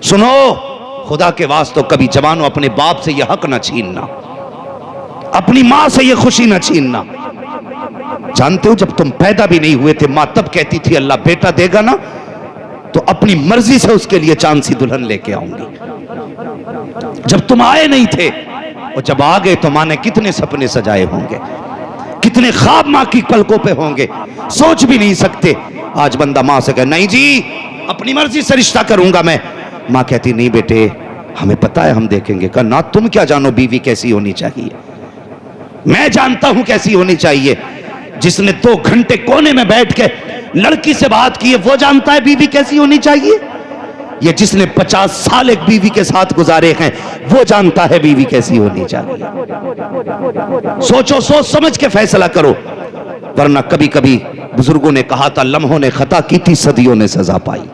سنو، خدا کے واسطے کبھی جوانوں اپنے باپ سے یہ حق نہ چھیننا، اپنی ماں سے یہ خوشی نہ چھیننا۔ جانتے ہو جب تم پیدا بھی نہیں ہوئے تھے، ماں تب کہتی تھی اللہ بیٹا دے گا نا تو اپنی مرضی سے اس کے لیے چاند سی دلہن لے کے آؤں گی۔ جب تم آئے نہیں تھے اور جب آ گئے تو ماں نے کتنے سپنے سجائے ہوں گے، کتنے خواب ماں کی پلکوں پہ ہوں گے، سوچ بھی نہیں سکتے۔ آج بندہ ماں سے کہے نہیں جی اپنی مرضی سے رشتہ کروں گا میں، ماں کہتی نہیں بیٹے ہمیں پتا ہے ہم دیکھیں گے۔ کہا نہ تم کیا جانو بیوی کیسی ہونی چاہیے، میں جانتا ہوں کیسی ہونی چاہیے۔ جس نے 2 گھنٹے کونے میں بیٹھ کے لڑکی سے بات کی ہے وہ جانتا ہے بیوی کیسی ہونی چاہیے، یہ جس نے 50 سال ایک بیوی کے ساتھ گزارے ہیں وہ جانتا ہے بیوی کیسی ہونی چاہیے۔ سوچو، سوچ سمجھ کے فیصلہ کرو، ورنہ کبھی کبھی بزرگوں نے کہا تھا لمحوں نے خطا کی تھی صدیوں نے سزا پائی۔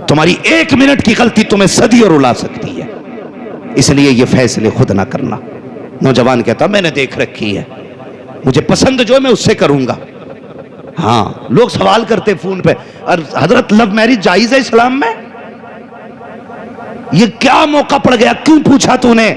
تمہاری 1 منٹ کی غلطی تمہیں صدیوں رلا سکتی ہے، اس لیے یہ فیصلے خود نہ کرنا۔ نوجوان کہتا میں نے دیکھ رکھی ہے، مجھے پسند جو ہے میں اس سے کروں گا۔ ہاں لوگ سوال کرتے فون پہ حضرت لو میرج جائز ہے اسلام میں؟ یہ کیا موقع پڑ گیا، کیوں پوچھا تو نے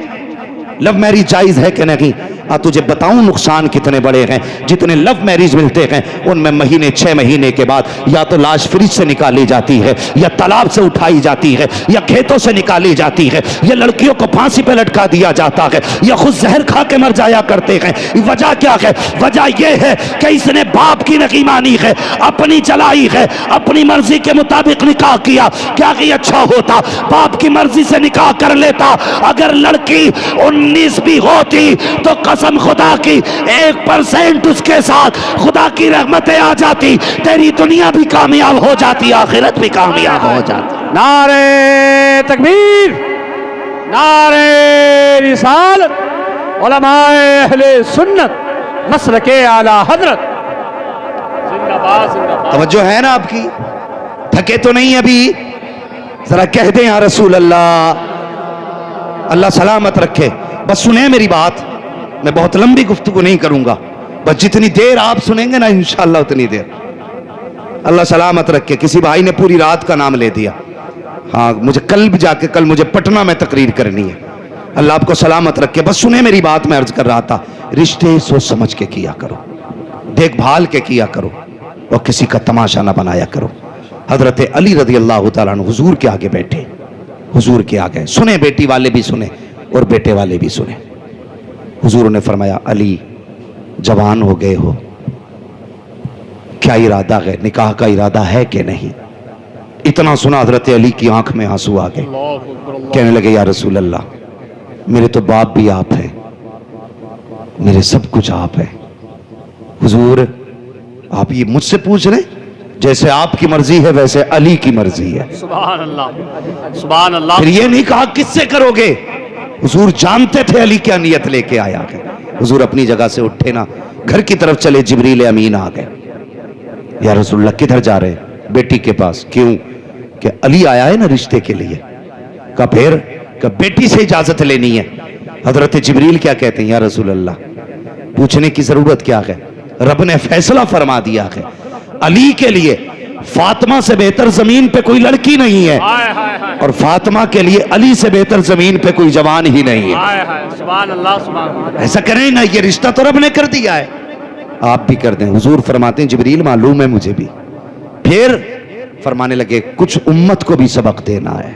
لو میرج جائز ہے کہ نہیں؟ تجھے بتاؤں نقصان کتنے بڑے ہیں۔ جتنے لو میرج ملتے ہیں ان میں مہینے 6 مہینے کے بعد یا تو لاش فریج سے نکالی جاتی ہے، یا تالاب سے اٹھائی جاتی ہے، یا کھیتوں سے نکالی جاتی ہے، یا لڑکیوں کو پھانسی پہ لٹکا دیا جاتا ہے، یا خود زہر کھا کے مر جایا کرتے ہیں۔ وجہ کیا ہے؟ وجہ یہ ہے کہ اس نے باپ کی نہیں مانی ہے، اپنی چلائی ہے، اپنی مرضی کے مطابق نکاح کیا۔ کیا کہ اچھا ہوتا باپ کی مرضی سے نکاح کر لیتا، اگر لڑکی 19 بھی ہوتی تو قسم خدا کی 1% اس کے ساتھ خدا کی رحمتیں آ جاتی، تیری دنیا بھی کامیاب ہو جاتی، آخرت بھی کامیاب ہو جاتی۔ نعرہ تکبیر، نعرہ رسالت، علماء اہل سنت مسلک اعلی حضرت زندہ باد زندہ باد۔ توجہ ہے نا آپ کی؟ تھکے تو نہیں ابھی؟ ذرا کہہ دیں یا رسول اللہ، اللہ سلامت رکھے۔ بس سنیں میری بات، میں بہت لمبی گفتگو نہیں کروں گا، بس جتنی دیر آپ سنیں گے نا انشاءاللہ اتنی دیر۔ اللہ سلامت رکھے۔ کسی بھائی نے پوری رات کا نام لے دیا، ہاں مجھے کل بھی جا کے کل مجھے پٹنہ میں تقریر کرنی ہے۔ اللہ آپ کو سلامت رکھے۔ بس سنیں میری بات، میں عرض کر رہا تھا رشتے سوچ سمجھ کے کیا کرو، دیکھ بھال کے کیا کرو، اور کسی کا تماشا نہ بنایا کرو۔ حضرت علی رضی اللہ تعالیٰ عنہ حضور کے آگے بیٹھے، حضور کے آگے سنیں، بیٹی والے بھی سنیں اور بیٹے والے بھی سنیں۔ حضور نے فرمایا علی جوان ہو گئے ہو، کیا ارادہ ہے، نکاح کا ارادہ ہے کہ نہیں؟ اتنا سنا حضرت علی کی آنکھ میں آنسو آ گئے، کہنے لگے یا رسول اللہ میرے تو باپ بھی آپ ہیں، میرے سب کچھ آپ ہیں۔ حضور آپ یہ مجھ سے پوچھ رہے ہیں؟ جیسے آپ کی مرضی ہے ویسے علی کی مرضی ہے۔ سبحان اللہ، سبحان اللہ۔ پھر یہ نہیں کہا کس سے کرو گے، حضور جانتے تھے علی کیا نیت لے کے آیا ہے۔ حضور اپنی جگہ سے اٹھے نا، گھر کی طرف چلے، جبریل امین آ گئے۔ یا رسول اللہ کدھر جا رہے ہیں؟ بیٹی کے پاس۔ کیوں؟ کہ علی آیا ہے نا رشتے کے لیے۔ کہا پھر؟ کہ بیٹی سے اجازت لینی ہے۔ حضرت جبریل کیا کہتے ہیں؟ یا رسول اللہ پوچھنے کی ضرورت کیا ہے، رب نے فیصلہ فرما دیا ہے، علی کے لیے فاطمہ سے بہتر زمین پہ کوئی لڑکی نہیں ہے، اور فاطمہ کے لیے علی سے بہتر زمین پہ کوئی جوان ہی نہیں ہے۔ سبحان اللہ، سبحان اللہ۔ ایسا کریں نا، یہ رشتہ تو رب نے کر دیا ہے، آپ بھی کر دیں۔ حضور فرماتے ہیں جبریل معلوم ہے مجھے بھی۔ پھر فرمانے لگے کچھ امت کو بھی سبق دینا ہے،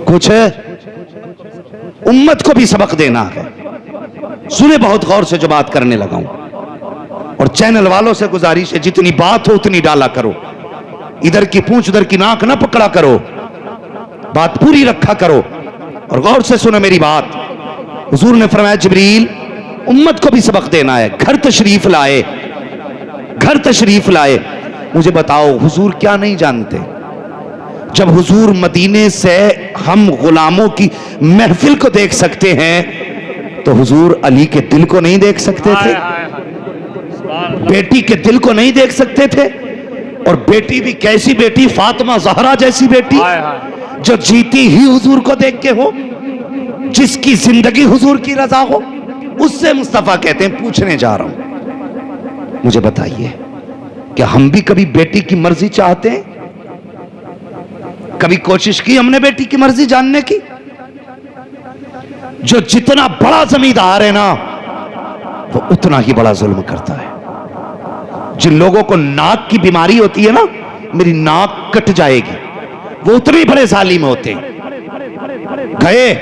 کچھ امت کو بھی سبق دینا ہے۔ سنے بہت غور سے جو بات کرنے لگا ہوں، اور چینل والوں سے گزارش ہے جتنی بات ہو اتنی ڈالا کرو، ادھر کی پونچھ ادھر کی ناک نہ پکڑا کرو، بات پوری رکھا کرو اور غور سے سنو میری بات۔ حضور نے فرمایا جبریل امت کو بھی سبق دینا ہے، گھر تشریف لائے، گھر تشریف لائے۔ مجھے بتاؤ حضور کیا نہیں جانتے؟ جب حضور مدینے سے ہم غلاموں کی محفل کو دیکھ سکتے ہیں تو حضور علی کے دل کو نہیں دیکھ سکتے تھے؟ بیٹی کے دل کو نہیں دیکھ سکتے تھے؟ اور بیٹی بھی کیسی بیٹی، فاطمہ زہرا جیسی بیٹی جو جیتی ہی حضور کو دیکھ کے ہو، جس کی زندگی حضور کی رضا ہو، اس سے مصطفیٰ کہتے ہیں پوچھنے جا رہا ہوں مجھے بتائیے کہ ہم بھی کبھی بیٹی کی مرضی چاہتے ہیں؟ کبھی کوشش کی ہم نے بیٹی کی مرضی جاننے کی؟ جو جتنا بڑا زمیندار ہے نا وہ اتنا ہی بڑا ظلم کرتا ہے. جن لوگوں کو ناک کی بیماری ہوتی ہے نا، میری ناک کٹ جائے گی، وہ اتنے بڑے ظالم ہوتے ہیں. گئے،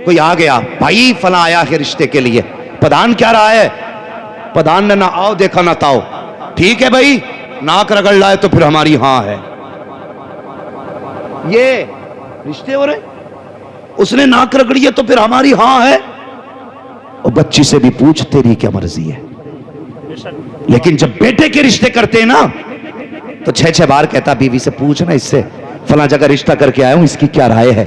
کوئی آ گیا، بھائی فلاں آیا ہے رشتے کے لیے، پدان کیا رہا ہے؟ پدان نے نہ آؤ دیکھا نہ تاؤ. ٹھیک ہے بھائی، ناک رگڑ لائے تو پھر ہماری ہاں ہے. یہ رشتے ہو رہے، اس نے ناک رگڑی ہے تو پھر ہماری ہاں ہے. اور بچی سے بھی پوچھ تیری کیا مرضی ہے. لیکن جب بیٹے کے رشتے کرتے ہیں نا تو 6 بار کہتا بیوی سے پوچھنا اس سے، فلاں جگہ رشتہ کر کے آیا ہوں، اس کی کیا رائے ہے،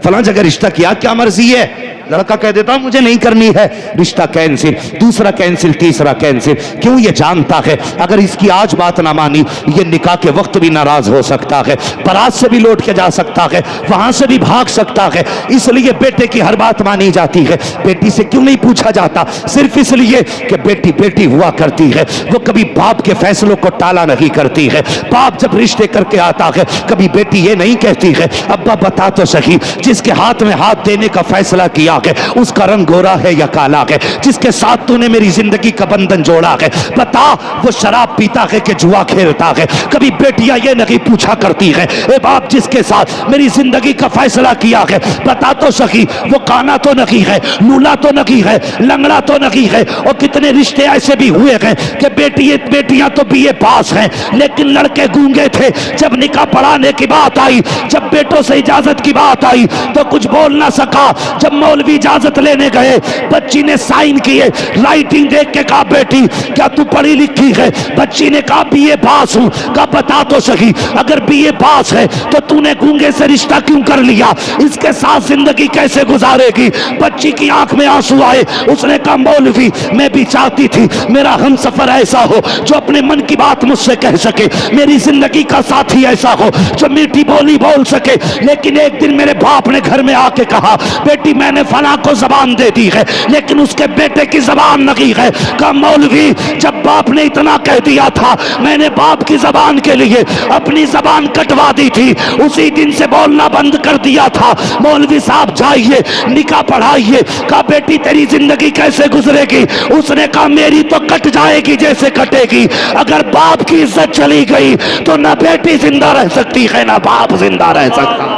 فلاں جگہ رشتہ کیا کیا مرضی ہے. لڑکا کہہ دیتا مجھے نہیں کرنی ہے، رشتہ کینسل، دوسرا کینسل، تیسرا کینسل. کیوں؟ یہ جانتا ہے اگر اس کی آج بات نہ مانی یہ نکاح کے وقت بھی ناراض ہو سکتا ہے، بارات سے بھی لوٹ کے جا سکتا ہے، وہاں سے بھی بھاگ سکتا ہے. اس لیے بیٹے کی ہر بات مانی جاتی ہے. بیٹی سے کیوں نہیں پوچھا جاتا؟ صرف اس لیے کہ بیٹی بیٹی ہوا کرتی ہے، وہ کبھی باپ کے فیصلوں کو ٹالا نہیں کرتی ہے. باپ جب رشتے کر کے آتا ہے کبھی بیٹی یہ نہیں کہتی ہے ابا بتا تو صحیح جس کے ہاتھ میں ہاتھ دینے کا فیصلہ کیا ہے اس کا رنگ گورا ہے یا کالا ہے، جس کے ساتھ تو نے میری زندگی کا بندھن جوڑا ہے بتا وہ شراب پیتا ہے کہ جوا کھیلتا ہے. کبھی بیٹیاں یہ نہیں پوچھا کرتی ہے اے باپ جس کے ساتھ میری زندگی کا فیصلہ کیا ہے بتا تو صحیح وہ کانا تو نہیں ہے، لولا تو نہیں ہے، لنگڑا تو نہیں ہے. اور کتنے رشتے ایسے بھی ہوئے ہیں کہ بیٹیاں تو بی اے پاس ہیں لیکن لڑکے گونگے تھے. جب نکاح پڑھانے کی بات آئی، جب بیٹوں سے اجازت کی بات آئی تو کچھ بول نہ سکا. جب مولوی اجازت لینے گئے بچی نے سائن کیے، رائٹنگ دیکھ کے کہا بیٹی کیا تو پڑھی لکھی ہے؟ بچی نے کہا بی اے پاس ہوں. کہا بتا تو صحیح اگر بی اے پاس ہے تو تو نے گونگے سے رشتہ کیوں کر لیا؟ اس کے ساتھ زندگی کیسے گزارے گی؟ بچی کی آنکھ میں آنسو آئے. اس نے کہا مولوی میں بھی چاہتی تھی میرا ہم سفر ایسا ہو جو اپنے من کی بات مجھ سے کہہ سکے، میری زندگی کا ساتھی ایسا ہو جو میٹھی بولی بول سکے. لیکن ایک دن میرے باپ نے گھر میں آ کے کہا بیٹی میں نے فلاں کو زبان دے دی ہے لیکن اس کے بیٹے کی زبان نہیں ہے. کہا مولوی جب باپ نے اتنا کہہ دیا تھا میں نے باپ کی زبان کے لیے اپنی زبان کٹوا دی تھی، اسی دن سے بولنا بند کر دیا تھا. مولوی صاحب جائیے نکاح پڑھائیے. کہا بیٹی تیری زندگی کیسے گزرے گی؟ اس نے کہا میری تو کٹ جائے گی جیسے کٹے گی. اگر باپ کی عزت چلی گئی تو نہ بیٹی زندہ رہ سکتی ہے نہ باپ زندہ رہ سکتا.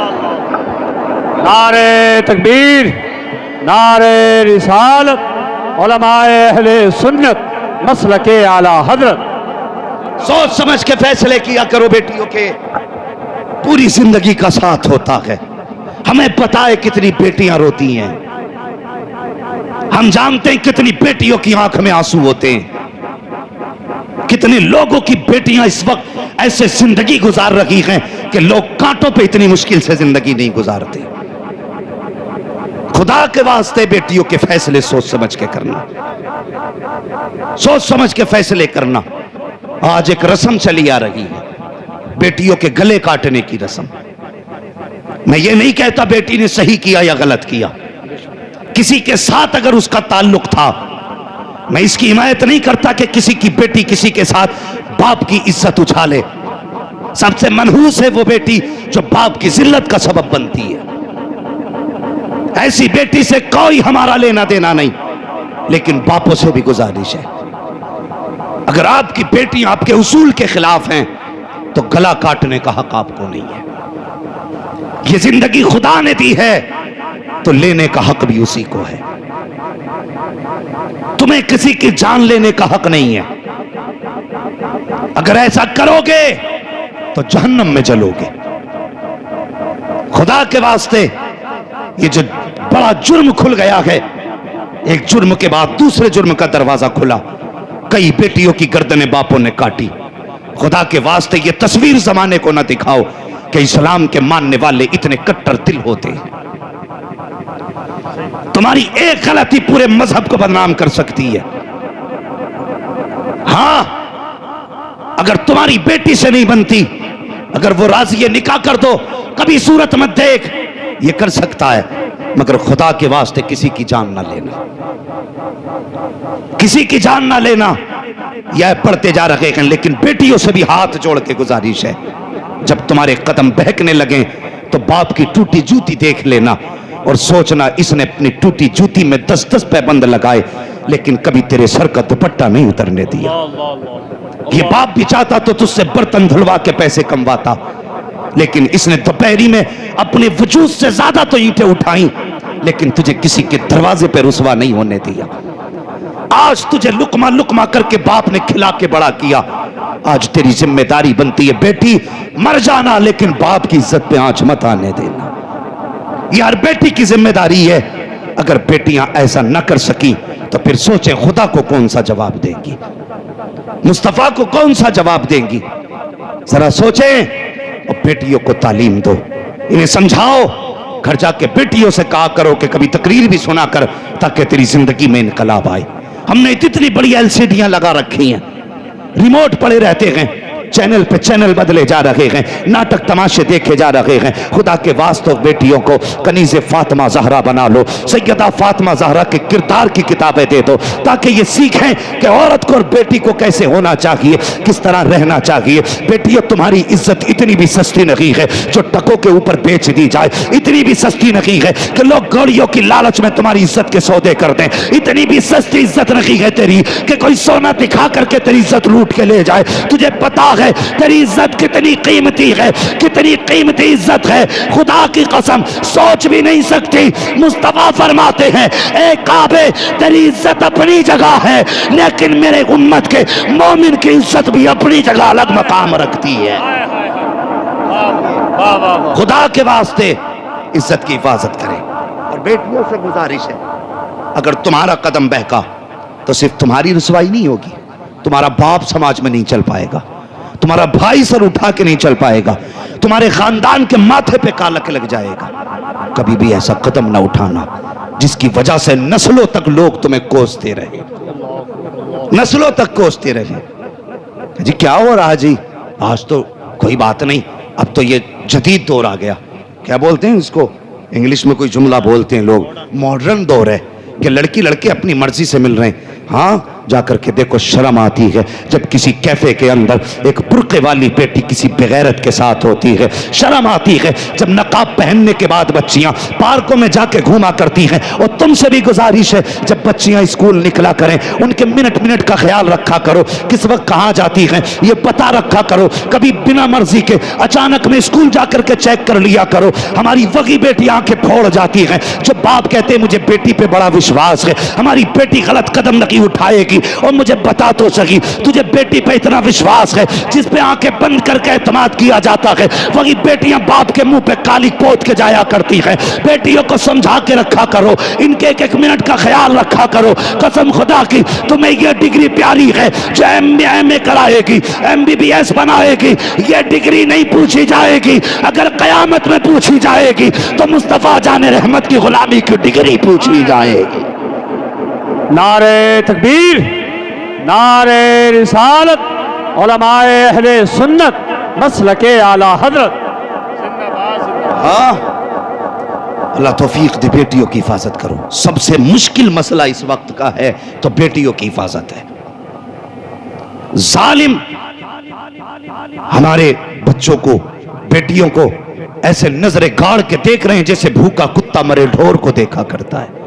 نعرہ تکبیر، نعرہ رسالت، علماء اہل سنت مسلک اعلی حضرت. سوچ سمجھ کے فیصلے کیا کرو بیٹیوں کے، پوری زندگی کا ساتھ ہوتا ہے. ہمیں پتا ہے کتنی بیٹیاں روتی ہیں، ہم جانتے ہیں کتنی بیٹیوں کی آنکھ میں آنسو ہوتے ہیں، کتنے لوگوں کی بیٹیاں اس وقت ایسے زندگی گزار رہی ہیں کہ لوگ کانٹوں پہ اتنی مشکل سے زندگی نہیں گزارتے. خدا کے واسطے بیٹیوں کے فیصلے سوچ سمجھ کے کرنا، سوچ سمجھ کے فیصلے کرنا. آج ایک رسم چلی آ رہی ہے بیٹیوں کے گلے کاٹنے کی رسم. میں یہ نہیں کہتا بیٹی نے صحیح کیا یا غلط کیا، کسی کے ساتھ اگر اس کا تعلق تھا میں اس کی حمایت نہیں کرتا کہ کسی کی بیٹی کسی کے ساتھ باپ کی عزت اچھالے. سب سے منحوس ہے وہ بیٹی جو باپ کی ذلت کا سبب بنتی ہے. ایسی بیٹی سے کوئی ہمارا لینا دینا نہیں، لیکن باپوں سے بھی گزارش ہے اگر آپ کی بیٹی آپ کے اصول کے خلاف ہیں تو گلا کاٹنے کا حق آپ کو نہیں ہے. یہ زندگی خدا نے دی ہے تو لینے کا حق بھی اسی کو ہے. تمہیں کسی کی جان لینے کا حق نہیں ہے. اگر ایسا کرو گے تو جہنم میں جلو گے. خدا کے واسطے یہ جو بڑا جرم کھل گیا ہے، ایک جرم کے بعد دوسرے جرم کا دروازہ کھلا. کئی بیٹیوں کی گردنیں باپوں نے کاٹی. خدا کے واسطے یہ تصویر زمانے کو نہ دکھاؤ کہ اسلام کے ماننے والے اتنے کٹر دل ہوتے ہیں. تمہاری ایک غلطی پورے مذہب کو بدنام کر سکتی ہے. ہاں اگر تمہاری بیٹی سے نہیں بنتی، اگر وہ راضی ہے نکاح کر دو، کبھی صورت مت دیکھ، یہ کر سکتا ہے، مگر خدا کے واسطے کسی کی جان نہ لینا، کسی کی جان نہ لینا. یہ پڑھتے جا رہے ہیں لیکن بیٹیوں سے بھی ہاتھ جوڑ کے گزارش ہے جب تمہارے قدم بہکنے لگیں تو باپ کی ٹوٹی جوتی دیکھ لینا اور سوچنا اس نے اپنی ٹوٹی جوتی میں 10 پیبند لگائے لیکن کبھی تیرے سر کا دوپٹہ نہیں اترنے دیا. یہ باپ بھی چاہتا تو تجھ سے برتن دھلوا کے پیسے کمواتا، لیکن اس نے دوپہری میں اپنے وجود سے زیادہ تو اینٹیں اٹھائیں لیکن تجھے کسی کے دروازے پہ رسوا نہیں ہونے دیا. آج تجھے لقمہ لقمہ کر کے باپ نے کھلا کے بڑا کیا. آج تیری ذمہ داری بنتی ہے بیٹی مر جانا لیکن باپ کی عزت پہ آنچ مت آنے دینا. یہ ہر بیٹی کی ذمہ داری ہے. اگر بیٹیاں ایسا نہ کر سکیں تو پھر سوچیں خدا کو کون سا جواب دیں گی، مصطفیٰ کو کون سا جواب دیں گی. ذرا سوچیں اور بیٹیوں کو تعلیم دو، انہیں سمجھاؤ. گھر جا کے بیٹیوں سے کہا کرو کہ کبھی تقریر بھی سنا کر تاکہ تیری زندگی میں انقلاب آئے. ہم نے اتنی بڑی LCDیاں لگا رکھی ہیں، ریموٹ پڑے رہتے ہیں، چینل پہ چینل بدلے جا رہے ہیں، ناٹک تماشے دیکھے جا رہے ہیں. خدا کے واسطے بیٹیوں کو کنیز فاطمہ زہرا بنا لو، سیدہ فاطمہ زہرا کے کردار کی کتابیں دے دو تاکہ یہ سیکھیں کہ عورت کو اور بیٹی کو کیسے ہونا چاہیے، کس طرح رہنا چاہیے. بیٹیوں تمہاری عزت اتنی بھی سستی نہیں ہے جو ٹکوں کے اوپر بیچ دی جائے، اتنی بھی سستی نہیں ہے کہ لوگ گوڑیوں کی لالچ میں تمہاری عزت کے سودے کر دیں، اتنی بھی سستی عزت نہیں ہے تیری کہ کوئی سونا دکھا کر کے تیری عزت لوٹ کے لے جائے. تجھے پتا ہے تیری عزت کتنی قیمتی ہے، کتنی قیمتی عزت ہے، خدا کی قسم سوچ بھی نہیں سکتی. مصطفیٰ فرماتے ہیں اے کعبے تیری عزت اپنی جگہ ہے لیکن میرے امت کے مومن کی عزت بھی اپنی جگہ الگ مقام رکھتی ہے. خدا کے واسطے عزت کی حفاظت کریں. اور بیٹیوں سے گزارش ہے اگر تمہارا قدم بہکا تو صرف تمہاری رسوائی نہیں ہوگی، تمہارا باپ سماج میں نہیں چل پائے گا، تمہارا بھائی سر اٹھا کے نہیں چل پائے گا، تمہارے خاندان کے ماتھے پہ کالک لگ جائے گا. کبھی بھی ایسا قدم نہ اٹھانا جس کی وجہ سے نسلوں تک لوگ تمہیں کوستے رہے، نسلوں تک کوستے رہے. جی کیا ہو رہا جی؟ آج تو کوئی بات نہیں، اب تو یہ جدید دور آ گیا. کیا بولتے ہیں اس کو؟ انگلش میں کوئی جملہ بولتے ہیں لوگ، ماڈرن دور ہے کہ لڑکی لڑکے اپنی مرضی سے مل رہے ہیں. ہاں جا کر کے دیکھو شرم آتی ہے جب کسی کیفے کے اندر ایک برقعے والی بیٹی کسی بغیرت کے ساتھ ہوتی ہے، شرم آتی ہے جب نقاب پہننے کے بعد بچیاں پارکوں میں جا کے گھوما کرتی ہیں. اور تم سے بھی گزارش ہے جب بچیاں اسکول نکلا کریں ان کے منٹ منٹ کا خیال رکھا کرو، کس وقت کہاں جاتی ہیں یہ پتہ رکھا کرو. کبھی بنا مرضی کے اچانک میں اسکول جا کر کے چیک کر لیا کرو. ہماری وہی بیٹی آنکھیں پھوڑ جاتی ہیں جو باپ کہتے ہیں مجھے بیٹی پہ بڑا وشواس ہے، ہماری بیٹی غلط قدم نہیں اٹھائے گی. اور مجھے بتا تو سکی تجھے بیٹی پہ اتنا وشواس ہے جس پہ آنکھیں بند کر کے اعتماد کیا جاتا ہے، وہی بیٹیاں باپ کے منہ پہ کالی پوت کے جایا کرتی ہیں. بیٹیوں کو سمجھا کے رکھا کرو، ان کے ایک ایک منٹ کا خیال رکھا کرو. قسم خدا کی تمہیں یہ ڈگری پیاری ہے جو MA کرائے گی، MBBS بنائے گی، یہ ڈگری نہیں پوچھی جائے گی. اگر قیامت میں پوچھی جائے گی تو مصطفیٰ جان رحمت کی غلامی کی ڈگری پوچھی جائے گی. نعرہ تکبیر، نعرہ رسالت، علماء اہل سنت مسلک اعلی حضرت. ہاں اللہ توفیق دے. بیٹیوں کی حفاظت کرو. سب سے مشکل مسئلہ اس وقت کا ہے تو بیٹیوں کی حفاظت ہے. ظالم ہمارے بچوں کو، بیٹیوں کو ایسے نظریں گاڑ کے دیکھ رہے ہیں جیسے بھوکا کتا مرے ڈھور کو دیکھا کرتا ہے.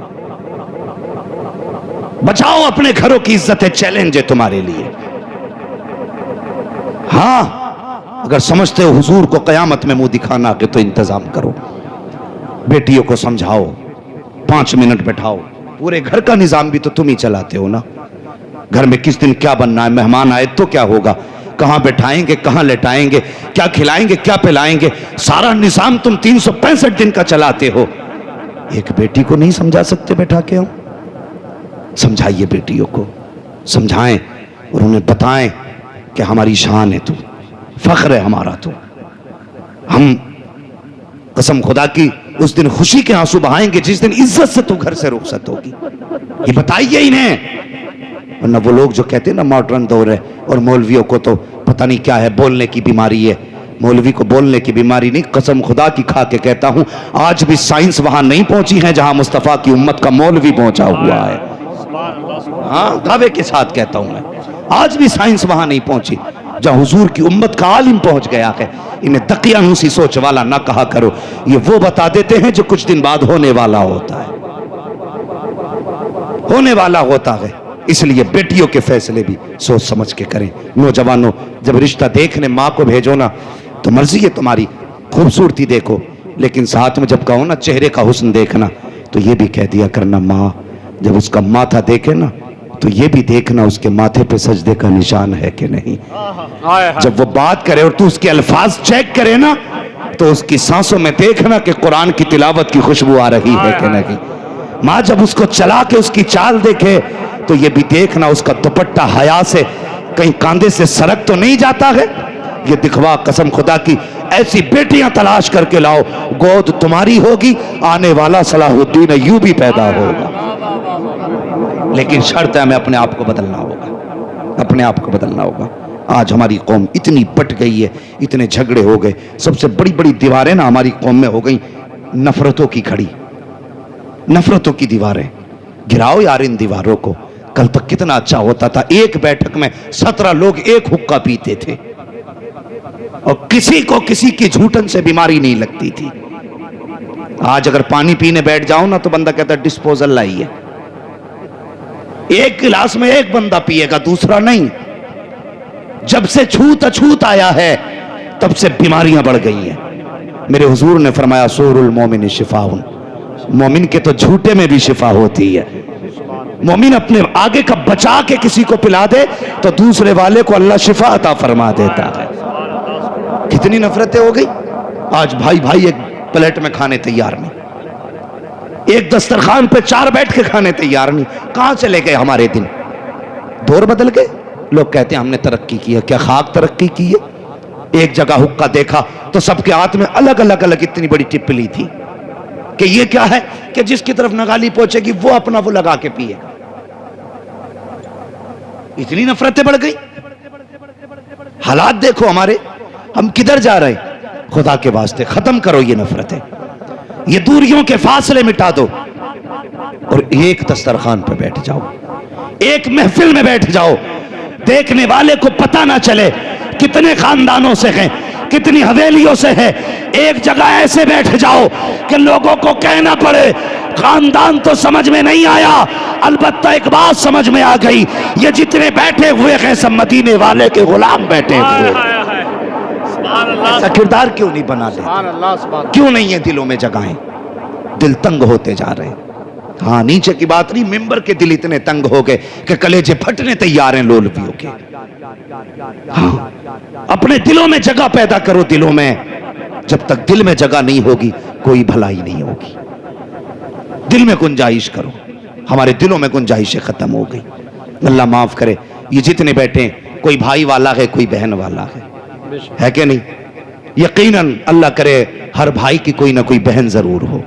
بچاؤ اپنے گھروں کی عزت ہے، چیلنج ہے تمہارے لیے. ہاں اگر سمجھتے ہو حضور کو قیامت میں منہ دکھانا کہ تو انتظام کرو. بیٹیوں کو سمجھاؤ، 5 منٹ بٹھاؤ. پورے گھر کا نظام بھی تو تم ہی چلاتے ہو نا. گھر میں کس دن کیا بننا ہے، مہمان آئے تو کیا ہوگا، کہاں بٹھائیں گے، کہاں لٹائیں گے، کیا کھلائیں گے، کیا پلائیں گے، سارا نظام تم 365 دن کا چلاتے ہو. ایک بیٹی کو نہیں سمجھا سکتے بیٹھا کے؟ ہم سمجھائیے، بیٹیوں کو سمجھائیں اور انہیں بتائیں کہ ہماری شان ہے تو، فخر ہے ہمارا تو. ہم قسم خدا کی اس دن خوشی کے آنسو بہائیں گے جس دن عزت سے تو گھر سے رخصت ہوگی. یہ بتائیے انہیں. ورنہ وہ لوگ جو کہتے ہیں نا ماڈرن دور ہے اور مولویوں کو تو پتہ نہیں کیا ہے، بولنے کی بیماری ہے. مولوی کو بولنے کی بیماری نہیں، قسم خدا کی کھا کے کہتا ہوں آج بھی سائنس وہاں نہیں پہنچی ہے جہاں مصطفیٰ کی امت کا مولوی پہنچا ہوا ہے. ہاں دعوے کے ساتھ کہتا ہوں میں، آج بھی سائنس وہاں نہیں پہنچی. جہاں حضور کی امت کا عالم پہنچ گیا ہے. انہیں دقیانوسی سوچ والا نہ کہا کرو، یہ وہ بتا دیتے ہیں جو کچھ دن بعد ہونے والا ہوتا ہے، ہونے والا ہوتا ہے. اس لیے بیٹیوں کے فیصلے بھی سوچ سمجھ کے کریں. نوجوانوں، جب رشتہ دیکھنے ماں کو بھیجو نا تو مرضی ہے تمہاری، خوبصورتی دیکھو، لیکن ساتھ میں جب کہو نا چہرے کا حسن دیکھنا تو یہ بھی کہہ دیا کرنا ماں. جب اس کا ماتھا دیکھے نا تو یہ بھی دیکھنا اس کے ماتھے پہ سجدے کا نشان ہے کہ نہیں. جب وہ بات کرے اور تو اس کے الفاظ چیک کرے نا تو اس کی سانسوں میں دیکھنا کہ قرآن کی تلاوت کی خوشبو آ رہی ہے کہ نہیں. ماں جب اس کو چلا کے اس کی چال دیکھے تو یہ بھی دیکھنا اس کا دوپٹہ حیا سے کہیں کاندھے سے سرک تو نہیں جاتا ہے. یہ دکھوا قسم خدا کی ایسی بیٹیاں تلاش کر کے لاؤ، گود تمہاری ہوگی، آنے والا صلاح الدین ایوبی پیدا ہوگا. لیکن شرط ہے ہمیں اپنے آپ کو بدلنا ہوگا، اپنے آپ کو بدلنا ہوگا. آج ہماری قوم اتنی بٹ گئی ہے، اتنے جھگڑے ہو گئے، سب سے بڑی بڑی دیواریں نا ہماری قوم میں ہو گئی نفرتوں کی کھڑی، نفرتوں کی دیواریں. گراؤ یار ان دیواروں کو. کل تک کتنا اچھا ہوتا تھا، ایک بیٹھک میں 17 لوگ ایک حقہ پیتے تھے اور کسی کو کسی کی جھوٹن سے بیماری نہیں لگتی تھی. آج اگر پانی پینے بیٹھ جاؤ نا تو بندہ کہتا ہے ڈسپوزل لائیے. ایک گلاس میں ایک بندہ پیے گا، دوسرا نہیں. جب سے چھوت اچھوت آیا ہے تب سے بیماریاں بڑھ گئی ہیں. میرے حضور نے فرمایا سور المومن شفاء، مومن کے تو جھوٹے میں بھی شفا ہوتی ہے. مومن اپنے آگے کا بچا کے کسی کو پلا دے تو دوسرے والے کو اللہ شفا عطا فرما دیتا ہے. کتنی نفرتیں ہو گئی. آج بھائی بھائی ایک پلیٹ میں کھانے تیار نہیں، ایک دسترخوان پہ 4 بیٹھ کے کھانے تیار نہیں. کہاں چلے گئے ہمارے دن؟ دور بدل گئے. لوگ کہتے ہیں ہم نے ترقی کی ہے. کیا خاک ترقی کی ہے؟ ایک جگہ حقہ دیکھا تو سب کے ہاتھ میں الگ الگ الگ اتنی بڑی ٹپلی تھی کہ یہ کیا ہے کہ جس کی طرف نگالی پہنچے گی وہ اپنا وہ لگا کے پیے. اتنی نفرتیں بڑھ گئی. حالات دیکھو ہمارے، ہم کدھر جا رہے ہیں. خدا کے واسطے ختم کرو یہ نفرتیں، یہ دوریوں کے فاصلے مٹا دو اور ایک دسترخوان پہ بیٹھ جاؤ، ایک محفل میں بیٹھ جاؤ. دیکھنے والے کو پتہ نہ چلے کتنے خاندانوں سے ہیں، کتنی حویلیوں سے ہے. ایک جگہ ایسے بیٹھ جاؤ کہ لوگوں کو کہنا پڑے خاندان تو سمجھ میں نہیں آیا، البتہ ایک بات سمجھ میں آ گئی، یہ جتنے بیٹھے ہوئے ہیں سب مدینے والے کے غلام بیٹھے ہوئے. ایسا کردار کیوں نہیں بنا لیتے؟ کیوں نہیں ہے دلوں میں جگہیں؟ دل تنگ ہوتے جا رہے ہیں. ہاں نیچے کی بات نہیں، ممبر کے دل اتنے تنگ ہو گئے کہ کلیجے پھٹنے تیار ہیں لولویوں کے. ہاں اپنے دلوں میں جگہ پیدا کرو. دلوں میں جب تک دل میں جگہ نہیں ہوگی کوئی بھلائی نہیں ہوگی. دل میں گنجائش کرو. ہمارے دلوں میں گنجائشیں ختم ہو گئی. اللہ معاف کرے. یہ جتنے بیٹھے ہیں کوئی بھائی والا ہے کوئی بہن والا ہے کہ نہیں؟ یقیناً اللہ کرے ہر بھائی کی کوئی نہ کوئی بہن ضرور ہو.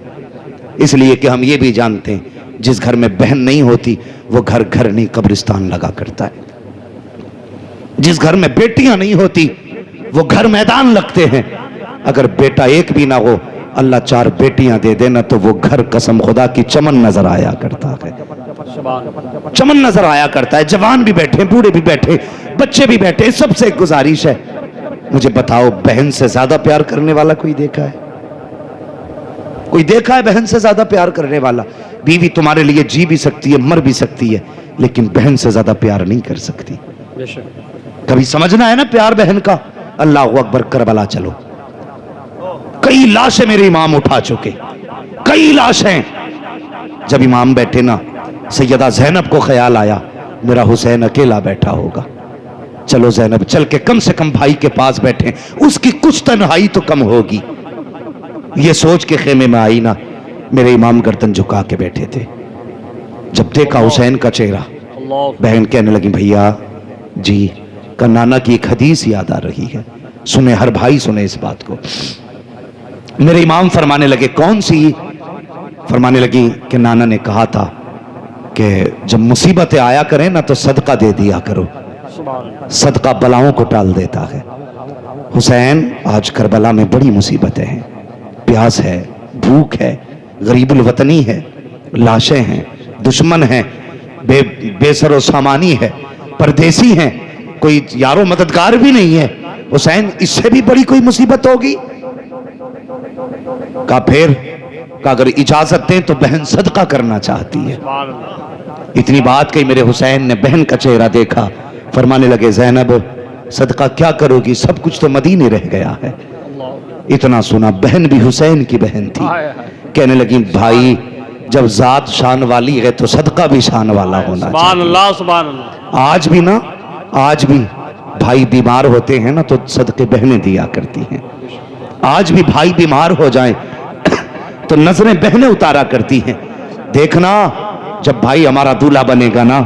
اس لیے کہ ہم یہ بھی جانتے ہیں جس گھر میں بہن نہیں ہوتی وہ گھر گھر نہیں قبرستان لگا کرتا ہے. جس گھر میں بیٹیاں نہیں ہوتی وہ گھر میدان لگتے ہیں. اگر بیٹا ایک بھی نہ ہو اللہ 4 بیٹیاں دے دینا تو وہ گھر قسم خدا کی چمن نظر آیا کرتا ہے. چمن نظر آیا کرتا ہے. جوان بھی بیٹھے، بوڑھے بھی بیٹھے، بچے بھی بیٹھے. سب سے ایک گزارش ہے، مجھے بتاؤ بہن سے زیادہ پیار کرنے والا کوئی دیکھا ہے؟ کوئی دیکھا ہے بہن سے زیادہ پیار کرنے والا؟ بیوی تمہارے لیے جی بھی سکتی ہے، مر بھی سکتی ہے، لیکن بہن سے زیادہ پیار نہیں کر سکتی. کبھی سمجھنا ہے نا پیار بہن کا. اللہ اکبر. کربلا چلو، کئی لاشیں میرے امام اٹھا چکے، کئی لاشیں. جب امام بیٹھے نا سیدہ زینب کو خیال آیا میرا حسین اکیلا بیٹھا ہوگا. چلو زینب چل کے کم سے کم بھائی کے پاس بیٹھیں، اس کی کچھ تنہائی تو کم ہوگی. یہ سوچ کے خیمے میں آئی نا، میرے امام گردن جھکا کے بیٹھے تھے. جب دیکھا حسین کا چہرہ، بہن کہنے لگی بھیا جی کا نانا کی ایک حدیث یاد آ رہی ہے، سنے ہر بھائی سنے اس بات کو. میرے امام فرمانے لگے کون سی؟ فرمانے لگی کہ نانا نے کہا تھا کہ جب مصیبتیں آیا کریں نا تو صدقہ دے دیا کرو، صدقہ بلاؤں کو ٹال دیتا ہے. حسین آج کربلا میں بڑی مصیبتیں ہیں، پیاس ہے، بھوک ہے، غریب الوطنی ہے، لاشیں ہیں، دشمن ہیں، بے سر و سامانی ہے، پردیسی ہیں. کوئی یارو مددگار بھی نہیں ہے، حسین اس سے بھی بڑی کوئی مصیبت ہوگی؟ کہا پھر، کہا اگر اجازت دیں تو بہن صدقہ کرنا چاہتی ہے۔ اتنی بات کہی، میرے حسین نے بہن کا چہرہ دیکھا، فرمانے لگے زینب صدقہ کیا کرو گی، سب کچھ تو مدینے رہ گیا ہے۔ اتنا سنا، بہن بھی حسین کی بہن تھی، کہنے لگی بھائی جب ذات شان والی ہے تو صدقہ بھی شان والا ہونا سبحان چاہیے۔ اللہ سبحان اللہ۔ آج بھی نا، آج بھی بھائی بیمار ہوتے ہیں نا تو صدقے بہنیں دیا کرتی ہیں۔ آج بھی بھائی بیمار ہو جائیں تو نظریں بہنیں اتارا کرتی ہیں۔ دیکھنا جب بھائی ہمارا دولہا بنے گا نا،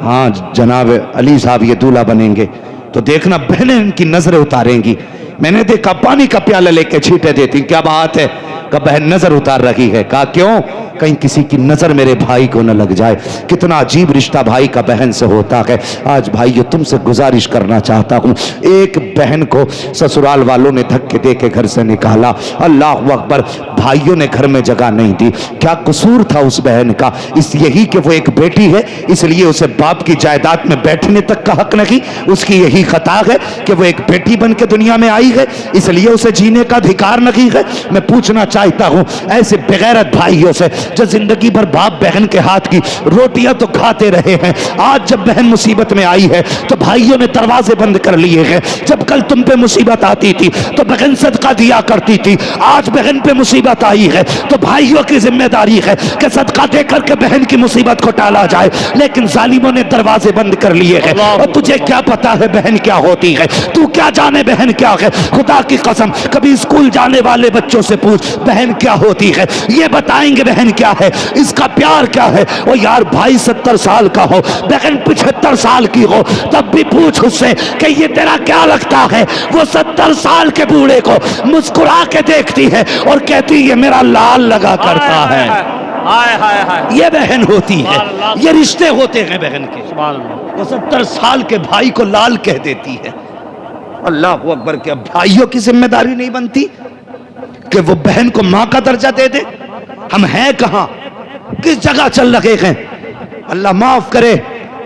ہاں جناب علی صاحب یہ دولہا بنیں گے تو دیکھنا بہنیں ان کی نظریں اتاریں گی۔ میں نے دیکھا پانی کا پیالہ لے کے چھینٹے دیتی، کیا بات ہے؟ کہ بہن نظر اتار رہی ہے۔ کہا کیوں؟ کہیں کسی کی نظر میرے بھائی کو نہ لگ جائے۔ کتنا عجیب رشتہ بھائی کا بہن سے ہوتا ہے۔ آج بھائیو تم سے گزارش کرنا چاہتا ہوں، ایک بہن کو سسرال والوں نے دھکے دے کے گھر سے نکالا، اللہ اکبر، بھائیوں نے گھر میں جگہ نہیں دی۔ کیا قصور تھا اس بہن کا؟ اس یہی کہ وہ ایک بیٹی ہے اس لیے اسے باپ کی جائیداد میں بیٹھنے تک کا حق نہیں؟ اس کی یہی خطا ہے کہ وہ ایک بیٹی بن کے دنیا میں آئی ہے اس لیے اسے جینے کا ادھیکار نہیں ہے؟ میں پوچھنا چاہتا ہوں ایسے بغیرت بھائیوں سے جو زندگی بھر باپ بہن کے ہاتھ کی روٹیاں تو کھاتے رہے ہیں، آج جب بہن مصیبت میں آئی ہے تو بھائیوں نے دروازے بند کر لیے ہیں۔ جب کل تم پہ مصیبت آتی تھی تو بہن صدقہ دیا کرتی تھی، آج بہن پہ مصیبت آئی ہے تو بھائیوں کی ذمہ داری ہے کہ صدقہ دے کر کے بہن کی مصیبت کو ٹالا جائے، لیکن ظالموں نے دروازے بند کر لیے ہیں۔ اور تجھے کیا پتا ہے بہن کیا ہوتی ہے؟ تو کیا جانے بہن کیا ہے؟ خدا کی قسم کبھی اسکول جانے والے بچوں سے پوچھ بہن کیا ہوتی ہے، یہ بتائیں گے بہن کیا ہے، اس کا پیار کیا ہے۔ وہ یار بھائی 70 سال کا ہو، بہن 75 سال کی ہو، تب بھی پوچھ اس سے کہ یہ تیرا کیا لگتا ہے۔ وہ 70 سال کے بوڑھے کو مسکرا کے دیکھتی ہے اور کہتی یہ میرا لال لگا کرتا ہے۔ یہ بہن ہوتی ہے، یہ رشتے ہوتے ہیں بہن کے۔ وہ 70 سال کے بھائی کو لال کہہ دیتی ہے۔ اللہ اکبر، کیا بھائیوں کی ذمہ داری نہیں بنتی کہ وہ بہن کو ماں کا درجہ دے دے؟ ہم ہیں کہاں، کس جگہ چل رہے ہیں؟ اللہ معاف کرے،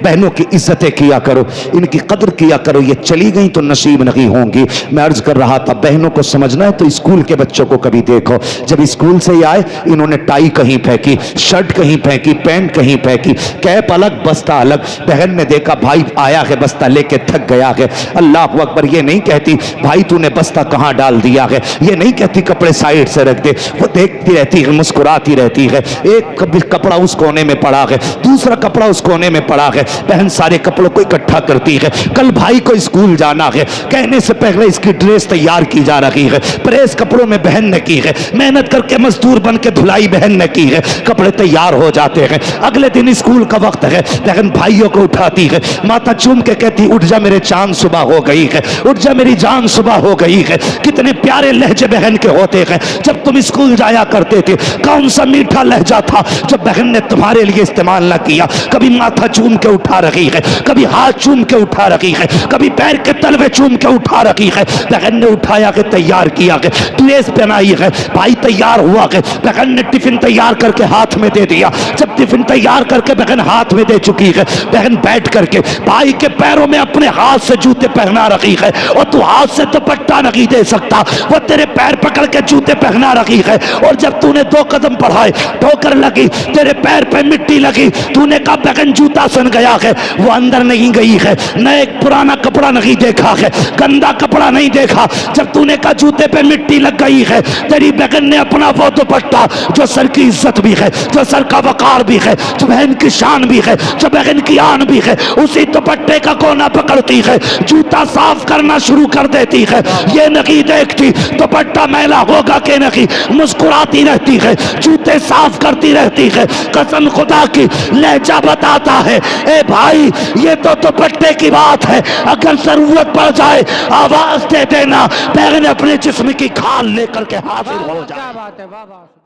بہنوں کی عزتیں کیا کرو، ان کی قدر کیا کرو، یہ چلی گئیں تو نصیب نہیں ہوں گی۔ میں عرض کر رہا تھا بہنوں کو سمجھنا ہے تو اسکول کے بچوں کو کبھی دیکھو، جب اسکول سے ہی آئے انہوں نے ٹائی کہیں پھینکی، شرٹ کہیں پھینکی، پینٹ کہیں پھینکی، کیپ الگ بستہ الگ۔ بہن نے دیکھا بھائی آیا ہے بستہ لے کے تھک گیا ہے، اللہ اکبر، یہ نہیں کہتی بھائی تو نے بستہ کہاں ڈال دیا ہے، یہ نہیں کہتی کپڑے سائیڈ سے رکھ دے، وہ دیکھتی رہتی ہے، مسکراتی رہتی ہے۔ ایک کپڑا اس کونے میں پڑا ہے، دوسرا کپڑا اس کونے میں پڑا ہے، بہن سارے کپڑوں کو اکٹھا کرتی ہے۔ کل بھائی کو اسکول جانا ہے، کہنے سے پہلے اس کی ڈریس تیار کی جا رہی ہے، پریس کپڑوں میں بہن نے کی ہے، محنت کر کے مزدور بن کے دھلائی بہن نے کی ہے، کپڑے تیار ہو جاتے ہیں۔ اگلے دن اسکول کا وقت ہے، بہن بھائیوں کو اٹھاتی ہے، ماتھا چوم کے کہتی اٹھ جا میرے چاند صبح ہو گئی ہے، اٹھ جا میری جان صبح ہو گئی ہے۔ کتنے پیارے لہجے بہن کے ہوتے ہیں۔ جب تم اسکول جایا کرتے تھے کون سا میٹھا لہجہ تھا جو بہن نے تمہارے لیے استعمال نہ کیا؟ کبھی ماتھا چوم کے اٹھا رہی ہے، کبھی ہاتھ چوم کے اٹھا رہی ہے، کبھی پیر کے تلوے چوم کے اٹھا رہی ہے۔ بہن نے اٹھایا کہ تیار کیا کہ ڈریس پہنائی ہے، بھائی تیار ہوا کہ بہن نے ٹفن تیار کر کے ہاتھ میں دے دیا۔ جب ٹفن تیار کر کے بہن ہاتھ میں دے چکی ہے، بہن بیٹھ کر کے بھائی کے پیروں میں اپنے ہاتھ سے جوتے پہنا رہی ہے، اور تو ہاتھ سے دوپٹہ نہیں دے سکتا، وہ تیرے پیر پکڑ کے جوتے پہنا رہی ہے، اور جب تو نے 2 قدم بڑھائے ٹھوکر لگی، تیرے پیر پہ مٹی لگی، تو نے کہا بہن جوتا سن گیا ہے، وہ اندر نہیں گئی ہے، نہ ایک پرانا کپڑا نہیں دیکھا ہے، گندا کپڑا نہیں دیکھا۔ جب تو نے کہا جوتے پہ مٹی لگ گئی ہے، تیری بہن نے اپنا وہ دوپٹہ جو سر کی عزت بھی ہے، جو سر کا وقار بھی ہے، جو بہن کی شان بھی ہے، جو بہن کی آن بھی ہے، اسی دوپٹے کا کونا پکڑتی ہے، جوتا صاف کرنا شروع کر دیتی ہے، یہ نہیں دیکھتی دوپٹہ میلا ہوگا کہ نہیں، مسکراتی رہتی ہے، جوتے صاف کرتی رہتی ہے۔ قسم خدا کی لہجہ بتاتا ہے، اے بھائی یہ تو دوپٹے کی بات ہے، اگر ضرورت پڑ جائے آواز دے دینا، بہن اپنے جسم کی کھال لے کر کے حاضر ہو جائے۔